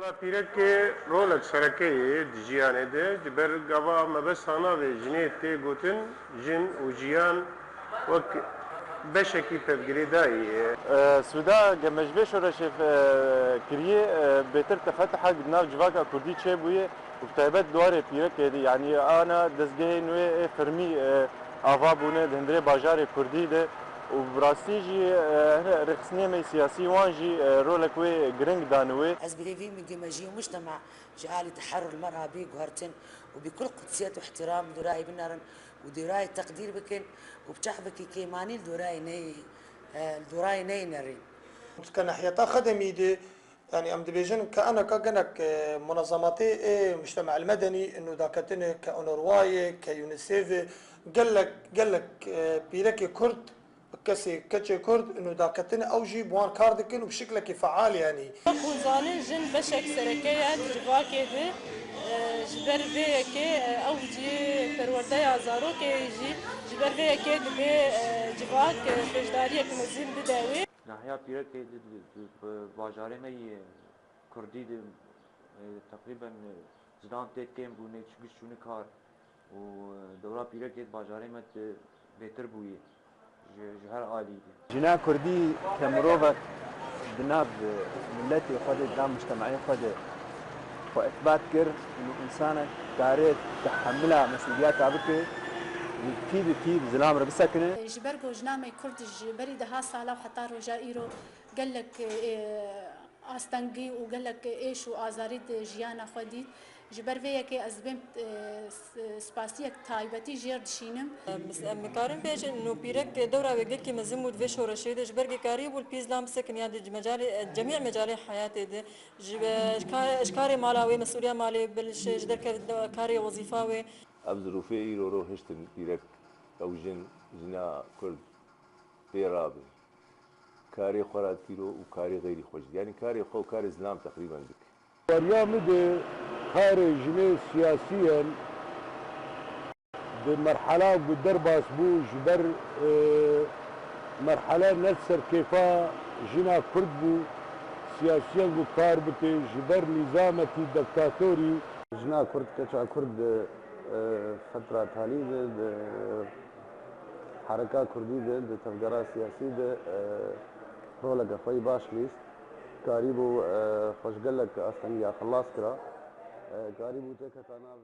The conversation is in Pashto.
Rola pîrek rolek serekeyê di jiyanê de ji ber gava mebestana ve jinê tê gotin jin û jiyan wek beşekî tevgirêdayî ye. سودا گمجبه شورش کریه بهتر تفتح ناو جواکا کردی چه بویه و تایبت دواره پیره کردی یعنی آنا دزگه نوی فرمی آوا بونه دندره باجار کردی ده و براستی جی رخصنیه می سیاسی وان جی رولک وی گرنگ دانوی از بريفي من جماجي مجتمع جعل تحرر المرأة بجوهرتن وبكل قدسية واحترام دراي بنارن ودراي تقدير بكن وبتحبكي كيماني الدراي ني نرين. كناحية خدمي دي يعني ام ديفيجن كأنا كجنك منظماتي المجتمع المدني انه داكتنا كأونرواي كيونيسيف قال لك بيركي كرد كسي كتشي كرد انه داكتنا اوجي بوان كاردكن وبشكل فعال يعني. خوزاني جن بشك سركية جواكي دي جبر بيكي اوجي پرورده ازارو كي يجي جبر بيكي دبي جواك فجدارية كمزين بداوي. ناحية بيرك باجاري مي كردي تقريبا زدان تيت كيم بوني تشكش شوني كار ودورا بيرك باجاري مت بهتر بوي جهر عالي دي. جنا كردي كمروفك بناب ملتي خد دام مجتمعي خد واثبات كر انه انسانك داريت تحملها مسؤولياتها بكي وكتيب زلام ربسكنه جبرجو جنامي كرد جبري دها صالة وحتى رجائيرو قال لك استنجي وقال لك ايش وازاريد جيانا خدي جبر فيا كي ازبم سباسيك تايبتي جير دشينم مكارن بيش انه بيرك دورة وقت كي مزمود فيش ورشيد جبرجي كاري والبيز لام سكن يعني مجال جميع مجال حياتي ده اشكاري مالاوي مسؤولية مالي بالش جدر كاري وظيفاوي ابزرو في ايرو رو هشتن بيرك او جنا كرد بيرابي كاري خورات كيلو وكاري غيري خوش يعني كاري خو كاري زلام تقريبا بك وريامد كاري جني سياسيا بمرحلة بالدرب اسبوع جبر مرحلة نسر كيفا جنا كرد بو سياسيا وكار بكي جبر نظامتي دكتاتوري جنا كرد كتا كرد فترة تالي حركة كردي ده تفجيرات سياسية ده رولك خوي باش ليست قريبو خوش قال لك اصلا يا خلاص كرا قريبو تكتانا